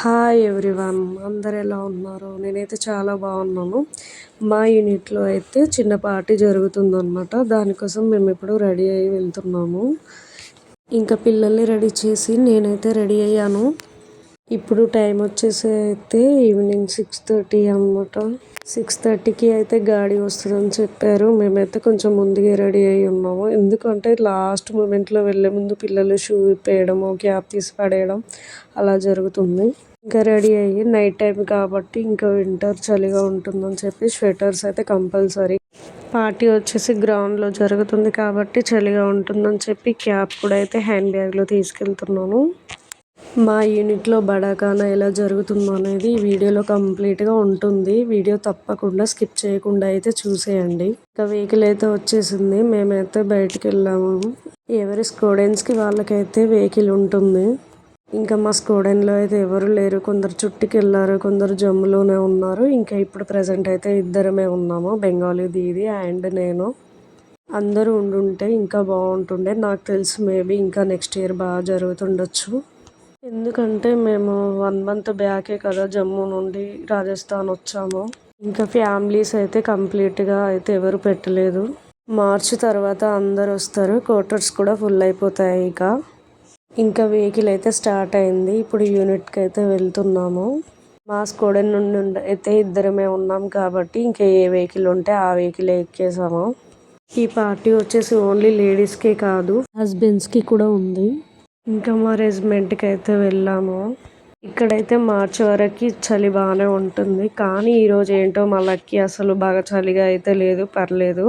Hi everyone, అందరు ఎలా ఉన్నారు? నేనైతే చాలా బాగున్నాను. మా యూనిట్లో అయితే చిన్న పార్టీ జరుగుతుందన్నమాట. దానికోసం మేము ఇప్పుడు రెడీ అయ్యి వెళ్తున్నాము. ఇంకా పిల్లల్ని రెడీ చేసి నేనైతే రెడీ అయ్యాను. ఇప్పుడు టైం వచ్చేసి అయితే ఈవినింగ్ 6:30 అన్నమాట. 6:30కి అయితే గాడి వస్తుందని చెప్పారు. మేమైతే కొంచెం ముందుగా రెడీ అయ్యి ఉన్నాము. ఎందుకంటే లాస్ట్ మూమెంట్లో వెళ్ళే ముందు పిల్లలు షూ విప్పేయడము, క్యాప్ తీసి పడేయడం అలా జరుగుతుంది. ఇంకా రెడీ అయ్యి నైట్ టైం కాబట్టి ఇంకా వింటర్ చలిగా ఉంటుందని చెప్పి స్వెటర్స్ అయితే కంపల్సరీ. పార్టీ వచ్చేసి గ్రౌండ్లో జరుగుతుంది కాబట్టి చలిగా ఉంటుందని చెప్పి క్యాప్ కూడా అయితే హ్యాండ్ బ్యాగ్లో తీసుకెళ్తున్నాను. మా యూనిట్లో బడాకానా ఎలా జరుగుతుందో అనేది ఈ వీడియోలో కంప్లీట్గా ఉంటుంది. వీడియో తప్పకుండా స్కిప్ చేయకుండా అయితే చూసేయండి. ఇంకా వెహికల్ అయితే వచ్చేసింది. మేమైతే బయటికి వెళ్ళాము. ఎవరి స్టూడెంట్స్కి వాళ్ళకైతే వెహికల్ ఉంటుంది. ఇంకా మా స్టూడెంట్లో అయితే ఎవరు లేరు. కొందరు చుట్టుకి వెళ్ళారు, కొందరు జమ్ములోనే ఉన్నారు. ఇంకా ఇప్పుడు ప్రజెంట్ అయితే ఇద్దరమే ఉన్నాము, బెంగాలీ దీది అండ్ నేను. అందరూ ఉండుంటే ఇంకా బాగుంటుండే. నాకు తెలిసి మేబీ ఇంకా నెక్స్ట్ ఇయర్ బాగా జరుగుతుండొచ్చు. ఎందుకంటే మేము 1 మంత్ బ్యాకే కదా జమ్మూ నుండి రాజస్థాన్ వచ్చాము. ఇంకా ఫ్యామిలీస్ అయితే కంప్లీట్గా అయితే ఎవరు పెట్టలేదు. మార్చి తర్వాత అందరు వస్తారు. క్వార్టర్స్ కూడా ఫుల్ అయిపోతాయి. ఇంకా వెహికల్ అయితే స్టార్ట్ అయింది. ఇప్పుడు యూనిట్కి అయితే వెళ్తున్నాము. మా స్టూడెంట్ నుండి అయితే ఇద్దరమే ఉన్నాం కాబట్టి ఇంకా ఏ వెహికల్ ఉంటే ఆ వెహికల్ ఎక్కేసాము. ఈ పార్టీ వచ్చేసి ఓన్లీ లేడీస్కే కాదు, హస్బెండ్స్కి కూడా ఉంది. ఇంకా మా రెజిమెంట్కి అయితే వెళ్ళాము. ఇక్కడైతే మార్చి వరకు చలి బాగానే ఉంటుంది. కానీ ఈరోజు ఏంటో మళ్ళీ అసలు బాగా చలిగా అయితే లేదు, పర్లేదు.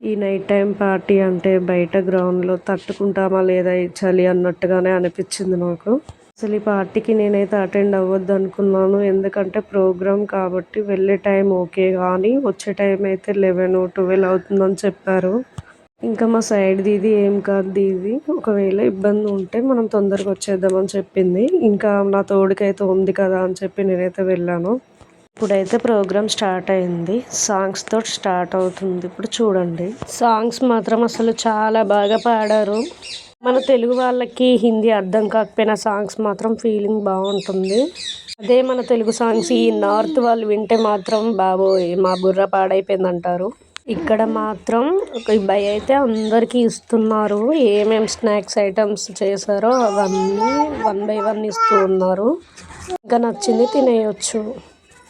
ఈ నైట్ టైం పార్టీ అంటే బయట గ్రౌండ్లో తట్టుకుంటామా లేదా ఈ చలి అన్నట్టుగానే అనిపించింది నాకు. అసలు ఈ పార్టీకి నేనైతే అటెండ్ అవ్వద్దు అనుకున్నాను. ఎందుకంటే ప్రోగ్రామ్ కాబట్టి వెళ్ళే టైం ఓకే, కానీ వచ్చే టైం అయితే 11-12 అవుతుందని చెప్పారు. ఇంకా మా సైడ్ దీది ఏం కాదు దీది, ఒకవేళ ఇబ్బంది ఉంటే మనం తొందరగా వచ్చేద్దామని చెప్పింది. ఇంకా నా తోడుకైతే ఉంది కదా అని చెప్పి నేనైతే వెళ్ళాను. ఇప్పుడైతే ప్రోగ్రామ్ స్టార్ట్ అయింది. సాంగ్స్తో స్టార్ట్ అవుతుంది. ఇప్పుడు చూడండి, సాంగ్స్ మాత్రం అసలు చాలా బాగా పాడారు. మన తెలుగు వాళ్ళకి హిందీ అర్థం కాకపోయినా సాంగ్స్ మాత్రం ఫీలింగ్ బాగుంటుంది. అదే మన తెలుగు సాంగ్స్ ఈ నార్త్ వాళ్ళు వింటే మాత్రం బాబోయ్ మా బుర్ర పాడైపోయింది అంటారు. ఇక్కడ మాత్రం ఒక అబ్బాయి అయితే అందరికీ ఇస్తున్నారు. ఏమేమి స్నాక్స్ ఐటమ్స్ చేశారో అవన్నీ 1 by 1 ఇస్తూ ఉన్నారు. ఇంకా నచ్చింది తినేయచ్చు.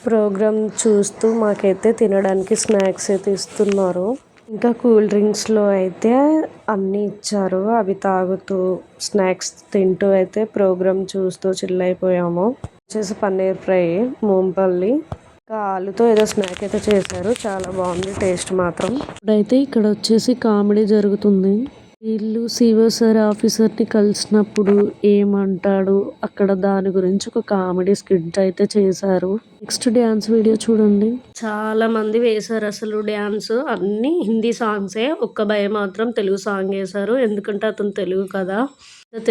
ప్రోగ్రామ్ చూస్తూ మాకైతే తినడానికి స్నాక్స్ అయితే ఇస్తున్నారు. ఇంకా కూల్ డ్రింక్స్లో అయితే అన్నీ ఇచ్చారు. అవి తాగుతూ స్నాక్స్ తింటూ అయితే ప్రోగ్రామ్ చూస్తూ చిల్ అయిపోయాము. వచ్చేసి పన్నీర్ ఫ్రై, మూంపల్లి, ఇంకా ఆలుతో ఏదో స్నాక్ అయితే చేశారు. చాలా బాగుంది టేస్ట్ మాత్రం. ఇప్పుడైతే ఇక్కడ వచ్చేసి కామెడీ జరుగుతుంది. వీళ్ళు సిఓ సార్ ఆఫీసర్ని కలిసినప్పుడు ఏమంటాడు అక్కడ దాని గురించి ఒక కామెడీ స్కిట్ అయితే చేశారు. నెక్స్ట్ డ్యాన్స్ వీడియో చూడండి. చాలా మంది వేశారు అసలు డ్యాన్స్. అన్ని హిందీ సాంగ్సే. ఒక్క భయ మాత్రం తెలుగు సాంగ్ వేశారు. ఎందుకంటే అతను తెలుగు కదా,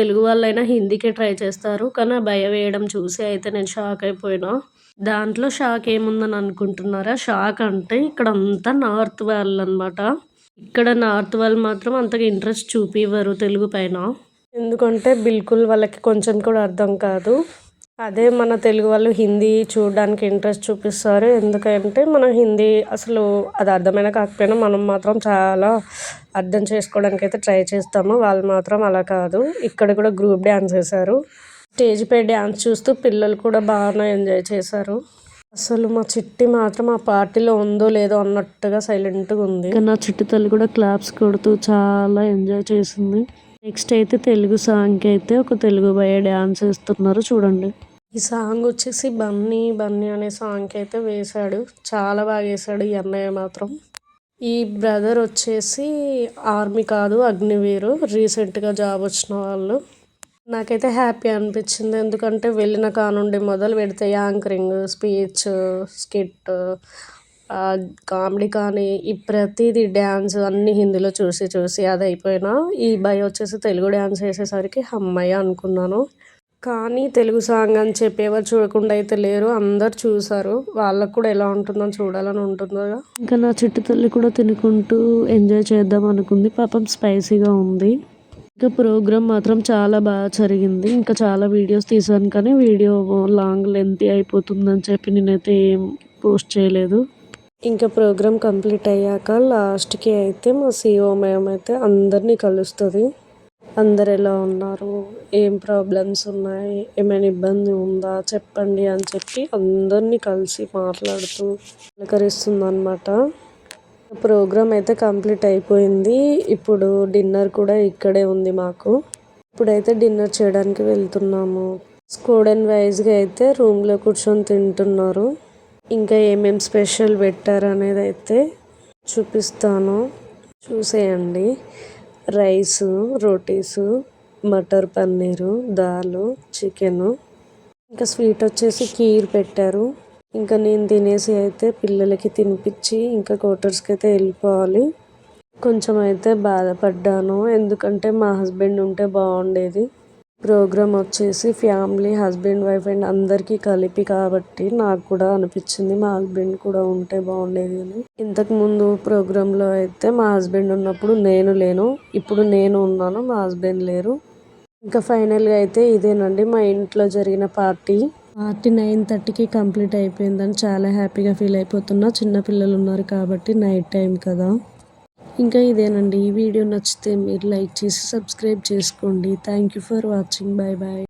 తెలుగు వాళ్ళైనా హిందీకే ట్రై చేస్తారు. కానీ భయ వేయడం చూసి అయితే నేను షాక్ అయిపోయినా. దాంట్లో షాక్ ఏముందని అనుకుంటున్నారా? షాక్ అంటే ఇక్కడ అంతా నార్త్ వాళ్ళు అనమాట. ఇక్కడ నార్త్ వాళ్ళు మాత్రం అంతగా ఇంట్రెస్ట్ చూపివ్వరు తెలుగు పైన. ఎందుకంటే బిల్కుల్ వాళ్ళకి కొంచెం కూడా అర్థం కాదు. అదే మన తెలుగు వాళ్ళు హిందీ చూడడానికి ఇంట్రెస్ట్ చూపిస్తారు. ఎందుకంటే మనం హిందీ అసలు అది అర్థమైనా కాకపోయినా మనం మాత్రం చాలా అర్థం చేసుకోవడానికి అయితే ట్రై చేస్తాము. వాళ్ళు మాత్రం అలా కాదు. ఇక్కడ కూడా గ్రూప్ డ్యాన్స్ వేశారు. స్టేజ్ పై డ్యాన్స్ చూస్తూ పిల్లలు కూడా బాగా ఎంజాయ్ చేశారు. అసలు మా చిట్టి మాత్రం ఆ పార్టీలో ఉందో లేదో అన్నట్టుగా సైలెంట్గా ఉంది. నా చిట్టి తల్లి కూడా క్లాప్స్ కొడుతూ చాలా ఎంజాయ్ చేసింది. నెక్స్ట్ అయితే తెలుగు సాంగ్కి అయితే ఒక తెలుగు భయ డ్యాన్స్ వేస్తున్నారు చూడండి. ఈ సాంగ్ వచ్చేసి బన్నీ బన్నీ అనే సాంగ్కి అయితే వేశాడు. చాలా బాగా వేశాడు ఈ అన్నయ్య మాత్రం. ఈ బ్రదర్ వచ్చేసి ఆర్మీ కాదు, అగ్నివీరు, రీసెంట్గా జాబ్ వచ్చిన వాళ్ళు. నాకైతే హ్యాపీ అనిపించింది. ఎందుకంటే వెళ్ళిన కానుండి మొదలు పెడితే యాంకరింగ్, స్పీచ్, స్కిట్, కామెడీ కానీ ఈ ప్రతిదీ డ్యాన్స్ అన్నీ హిందీలో చూసి అది అయిపోయినా ఈ భయ వచ్చేసి తెలుగు డ్యాన్స్ వేసేసరికి అమ్మయ్య అనుకున్నాను. కానీ తెలుగు సాంగ్ అని చెప్పి ఎవరు చూడకుండా అయితే లేరు, అందరు చూసారు. వాళ్ళకు కూడా ఎలా ఉంటుందో చూడాలని ఉంటుందో. ఇంకా నా చిట్టు తల్లి కూడా తినుకుంటూ ఎంజాయ్ చేద్దాం అనుకుంది. పాపం స్పైసీగా ఉంది. ఇంకా ప్రోగ్రామ్ మాత్రం చాలా బాగా జరిగింది. ఇంకా చాలా వీడియోస్ తీశాను కానీ వీడియో లాంగ్ లెంతీ అయిపోతుందని చెప్పి నేనైతే ఏం పోస్ట్ చేయలేదు. ఇంకా ప్రోగ్రామ్ కంప్లీట్ అయ్యాక లాస్ట్కి అయితే మా సీఈఓ మ్యామ్ అయితే అందరినీ కలుస్తుంది. అందరు ఎలా ఉన్నారు, ఏం ప్రాబ్లమ్స్ ఉన్నాయి, ఏమైనా ఇబ్బంది ఉందా చెప్పండి అని చెప్పి అందరినీ కలిసి మాట్లాడుతూ పలకరిస్తుంది అనమాట. ప్రోగ్రామ్ అయితే కంప్లీట్ అయిపోయింది. ఇప్పుడు డిన్నర్ కూడా ఇక్కడే ఉంది మాకు. ఇప్పుడైతే డిన్నర్ చేయడానికి వెళ్తున్నాము. స్క్వాడ్ వైజ్గా అయితే రూమ్లో కూర్చొని తింటున్నారు. ఇంకా ఏమేం స్పెషల్ పెట్టారు అనేది అయితే చూపిస్తాను, చూసేయండి. రైసు, రోటీసు, మటర్ పన్నీరు, దాలు, చికెను, ఇంకా స్వీట్ వచ్చేసి కీర్ పెట్టారు. ఇంకా నేను తినేసి అయితే పిల్లలకి తినిపించి ఇంకా క్వార్టర్స్కి అయితే వెళ్ళిపోవాలి. కొంచెం అయితే బాధపడ్డాను, ఎందుకంటే మా హస్బెండ్ ఉంటే బాగుండేది. ప్రోగ్రామ్ వచ్చేసి ఫ్యామిలీ, హస్బెండ్, వైఫ్ అండ్ అందరికీ కలిపి కాబట్టి నాకు కూడా అనిపించింది మా హస్బెండ్ కూడా ఉంటే బాగుండేది అని. ఇంతకుముందు ప్రోగ్రాంలో అయితే మా హస్బెండ్ ఉన్నప్పుడు నేను లేను, ఇప్పుడు నేను ఉన్నాను, మా హస్బెండ్ లేరు. ఇంకా ఫైనల్గా అయితే ఇదేనండి మా ఇంట్లో జరిగిన పార్టీ 9:30కి కంప్లీట్ అయిపోయిందని చాలా హ్యాపీగా ఫీల్ అయిపోతున్నా. చిన్నపిల్లలు ఉన్నారు కాబట్టి నైట్ టైం కదా. ఇంకా ఇదేనండి, ఈ వీడియో నచ్చితే మీరు లైక్ చేసి సబ్స్క్రైబ్ చేసుకోండి. Thank you for watching. Bye bye.